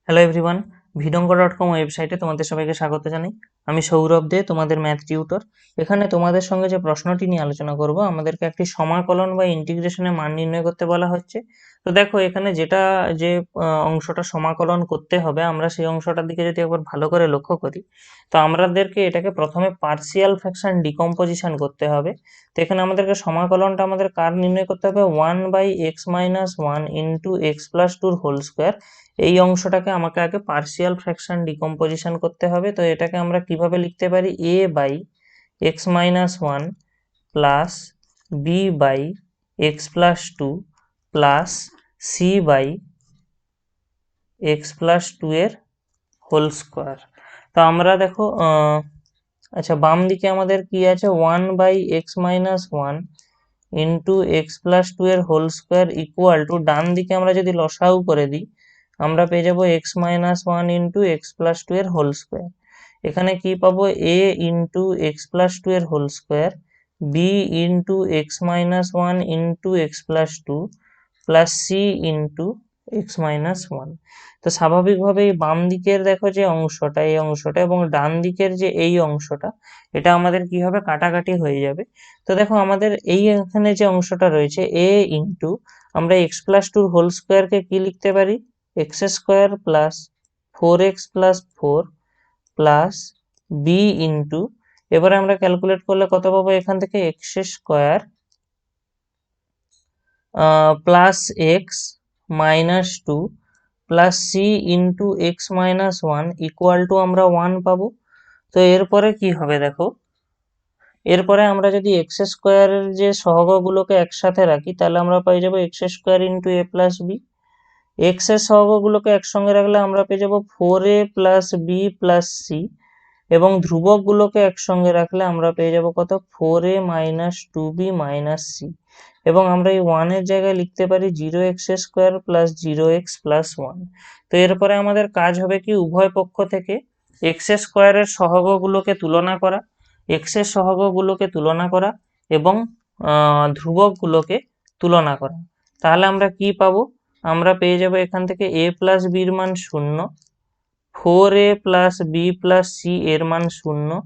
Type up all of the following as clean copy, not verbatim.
Hello everyone, ভিডঙ্গ.com ওয়েবসাইটে তোমাদের সবাইকে স্বাগত জানাই। আমি সৌরভ দে, তোমাদের ম্যাথ টিউটর। এখানে তোমাদের সঙ্গে যে প্রশ্নটি নিয়ে আলোচনা করব, আমাদেরকে একটি সমাকলন বা ইন্টিগ্রেশনের মান নির্ণয় করতে বলা হচ্ছে। তো দেখো এখানে যে অংশটা সমাকলন করতে হবে, আমরা সেই অংশটার দিকে যদি একবার ভালো করে লক্ষ্য করি, তো আমাদেরকে এটাকে প্রথমে পার্সিয়াল ফ্র্যাকশন ডিকম্পোজিশন করতে হবে। তো এখানে আমাদেরকে সমাকলনটা আমাদের কার নির্ণয় করতে হবে, 1/x-1 ইন্টু এক্স প্লাস টুর হোল স্কোয়ার। এই অংশটাকে আমাকে আগে পার্সিয়াল ফ্র্যাকশন ডিকম্পোজিশন করতে হবে। তো এটাকে আমরা কিভাবে লিখতে পারি, a/x-1 plus b/x+2 plus c/x+2 এর হোল স্কোয়ার। তো আমরা দেখো আচ্ছা, বাম দিকে আমাদের কি আছে, 1/x-1 ইন্টু x+2 এর হোল স্কোয়ার ইকুয়াল টু, ডান দিকে আমরা যদি লসাগু করে দিই আমরা পেয়ে যাবো x-1 ইন্টু x+2 এর হোল স্কোয়ার। এখানে কি পাবো, a ইন্টু x+2 এর whole square, b into x-1 into x+2 plus c into x-1। তো স্বাভাবিকভাবেই বাম দিকের দেখো যে অংশটা, এই অংশটা এবং ডান দিকের যে এই অংশটা, এটা আমাদের কি হবে, কাটাকাটি হয়ে যাবে। তো দেখো আমাদের এই এখানে যে অংশটা রয়েছে a ইন্টু, আমরা x+2 হোল স্কোয়ারকে কি লিখতে পারি, x square plus 4x plus 4 plus b into, এবারে আমরা ক্যালকুলেট করলে কত পাবো, এখান থেকে x square plus x minus 2 plus c into x-1 equal to আমরা 1 পাবো। তো এরপরে কি হবে দেখো, এরপরে আমরা যদি এক্স স্কোয়ারের যে সহগগুলোকে একসাথে রাখি তাহলে আমরা পেয়ে যাবো এক্স স্কোয়ার ইন্টু এ প্লাস বি। এক্স এর সহগগুলোকে একসঙ্গে রাখলে আমরা পেয়ে যাবো 4a plus B plus C, এবং ধ্রুবকগুলোকে একসঙ্গে রাখলে আমরা পেয়ে যাব কত, 4a minus 2b minus C, এবং আমরা এই 1 এর জায়গায় লিখতে পারি 0x² প্লাস 0x প্লাস 1। তো এরপরে আমাদের কাজ হবে কি, উভয় পক্ষ থেকে এক্স স্কোয়ারের সহগগুলোকে তুলনা করা, এক্স এর সহগগুলোকে তুলনা করা এবং ধ্রুবকগুলোকে তুলনা করা। তাহলে আমরা কি পাবো, আমরা পেয়ে যাব এখান থেকে a প্লাস বির মান 0, 4a plus B plus C এর মান 0,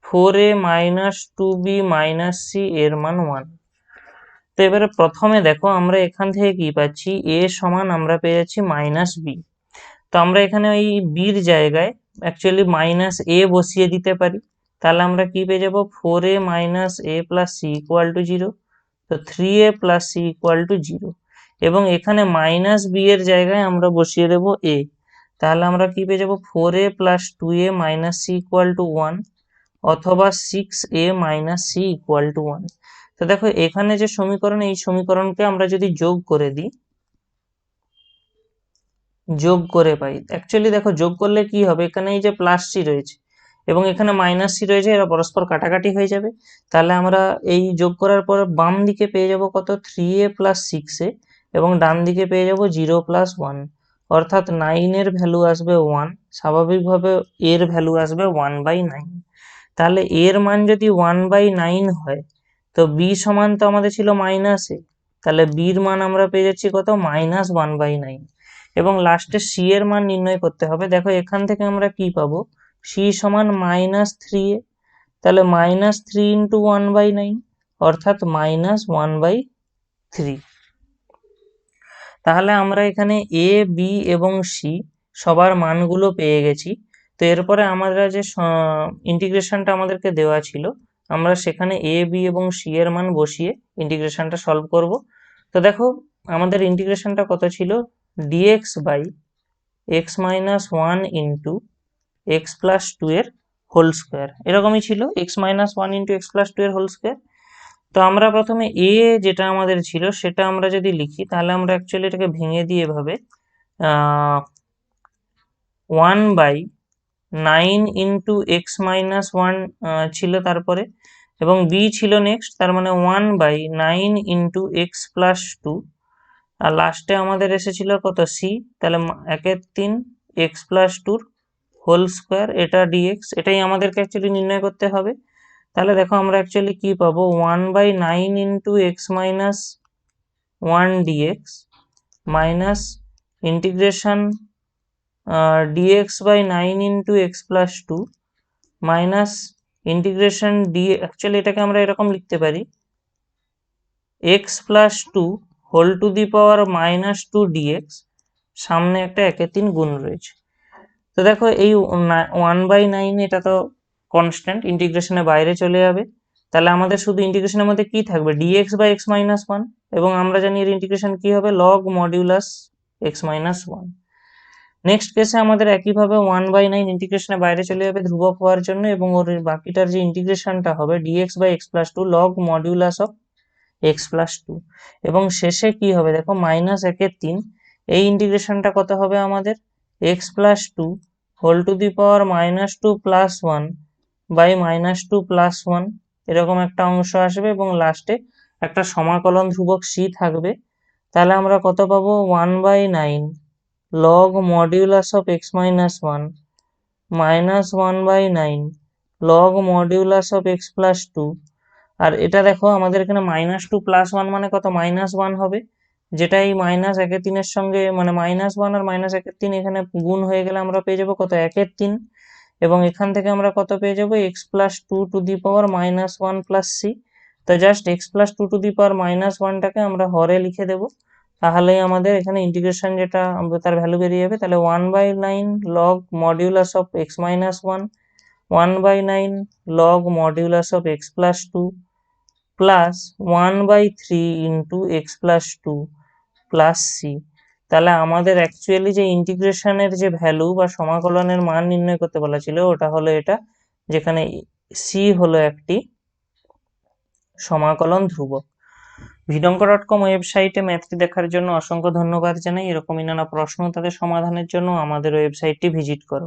4a minus 2b minus C এর মান 1। তো এবারে প্রথমে দেখো আমরা এখান থেকে কি পাচ্ছি, a সমান আমরা পেয়ে যাচ্ছি মাইনাস বি। তো আমরা এখানে ওই বির জায়গায় অ্যাকচুয়ালি মাইনাস a বসিয়ে দিতে পারি। তাহলে আমরা কি পেয়ে যাব, 4a minus a plus c equal to 0। তো 3a plus c equal to 0, এবং এখানে মাইনাস বি এর জায়গায় আমরা বসিয়ে দেব a। তাহলে আমরা কি পেয়ে যাবো, 4a plus 2a minus c equal to 1, অথবা 6a minus c equal to 1। তো দেখো এখানে যে সমীকরণ, এই সমীকরণকে আমরা যদি যোগ করে দিই, যোগ করে পাই, অ্যাকচুয়ালি দেখো যোগ করলে কি হবে, এখানে এই যে প্লাস সি রয়েছে এবং এখানে মাইনাস সি রয়েছে, এরা পরস্পর কাটাকাটি হয়ে যাবে। তাহলে আমরা এই যোগ করার পর বাম দিকে পেয়ে যাব কত, 3a প্লাস 6a, এবং ডান দিকে পেয়ে যাব 0 প্লাস 1, অর্থাৎ 9 এর ভ্যালু আসবে 1, স্বাভাবিকভাবে এর ভ্যালু আসবে 1/9। তাহলে এর মান যদি 1/9 হয়, তো বি সমান তো আমাদের ছিল মাইনাস এ, তাহলে বির মান আমরা পেয়ে যাচ্ছি কত, -1/9। এবং লাস্টে সি এর মান নির্ণয় করতে হবে। দেখো এখান থেকে আমরা কি পাবো, সি সমান -3a, তাহলে -3 ইন্টু 1/9 অর্থাৎ -1/3। তাহলে আমরা এখানে এ, বি এবং সি সবার মানগুলো পেয়ে গেছি। তো এরপরে আমরা যে ইন্টিগ্রেশনটা আমাদেরকে দেওয়া ছিল, আমরা সেখানে এ, বি এবং সি এর মান বসিয়ে ইন্টিগ্রেশনটা সলভ করব। তো দেখো আমাদের ইন্টিগ্রেশনটা কত ছিল, dx by x-1 into x plus 2 এর হোল স্কোয়ার, এরকমই ছিল, x-1 ইন্টু এক্স প্লাস 2 এর হোল স্কোয়ার। তো আমরা প্রথমে এ যেটা আমাদের ছিল সেটা আমরা যদি লিখি, তাহলে আমরা অ্যাকচুয়ালি এটাকে ভেঙে দিয়ে এভাবে 1/9 ইন্টু x-1 ছিল তারপরে, এবং বি ছিল নেক্সট, তার মানে 1/9 ইন্টু এক্স প্লাস 2, আর লাস্টে আমাদের এসেছিল কত, সি। তাহলে 1/3 এক্স প্লাস 2 হোল স্কোয়ার, এটা ডিএক্স, এটাই আমাদেরকে অ্যাকচুয়ালি নির্ণয় করতে হবে। তাহলে দেখো আমরা অ্যাকচুয়ালি কি পাবো, 1/9 into x minus 1 dx minus integration dx by 9 into x plus 2 minus integration d, actually এটাকে আমরা এরকম লিখতে পারি x plus 2 whole to the power minus 2 dx, সামনে একটা 1/3 গুণ রয়েছে। তো দেখো এই 1/9 এটা তো কনস্ট্যান্ট, ইন্টিগ্রেশনের বাইরে চলে যাবে, তাহলে আমাদের শুধু ইন্টিগ্রেশনের মধ্যে কি থাকবে ডিএক্স বাই এক্স মাইনাস 1, এবং আমরা জানি এর ইন্টিগ্রেশন কি হবে log modulus x minus 1। Next কেসে আমাদের একইভাবে 1/9 ইন্টিগ্রেশনের বাইরে চলে যাবে ধ্রুবক হওয়ার জন্য, এবং ওর বাকিটার যে ইন্টিগ্রেশনটা হবে dx by x plus 2 log modulus of x plus 2, এবং শেষে কি হবে দেখো মাইনাস 1/3, এই ইন্টিগ্রেশনটা কত হবে আমাদের x plus 2 whole to the power minus 2 plus 1 by minus 2 plus 1, এরকম একটা অংশ আসবে, এবং লাস্টে একটা সমাকলন ধ্রুবক সি থাকবে। তাহলে আমরা কত পাবো 1/9 log modulus of x minus 1 minus 1/9 log modulus of x plus 2। আর এটা দেখো আমাদের এখানে মাইনাস 2 প্লাস 1 মানে কত মাইনাস 1 হবে, যেটা এই মাইনাস 1/3 সঙ্গে মানে মাইনাস 1 আর মাইনাস 1/3 এখানে গুণ হয়ে গেলে আমরা পেয়ে যাবো কত 1/3, এবং এখান থেকে আমরা কত পেয়ে যাবো x plus 2 to the power minus 1 plus C. তো just x plus 2 to the power minus 1টাকে আমরা হরে লিখে দেবো, তাহলেই আমাদের এখানে ইন্টিগ্রেশন যেটা তার ভ্যালু বেরিয়ে যাবে। তাহলে 1/9 log modulus of x minus 1 1/9 log modulus of x plus 2 plus 1/3 into x plus 2 plus c. তাহলে আমাদের অ্যাকচুয়ালি যে ইন্টিগ্রেশনের যে ভ্যালু বা সমাকলনের মান নির্ণয় করতে বলা ছিল ওটা হলো এটা, যেখানে সি হলো একটি সমাকলন ধ্রুবক। ভিডঙ্ক.com ওয়েবসাইটে ম্যাথটি দেখার জন্য অসংখ্য ধন্যবাদ জানাই। এরকমই নানা প্রশ্ন তাদের সমাধানের জন্য আমাদের ওয়েবসাইটটি ভিজিট করো।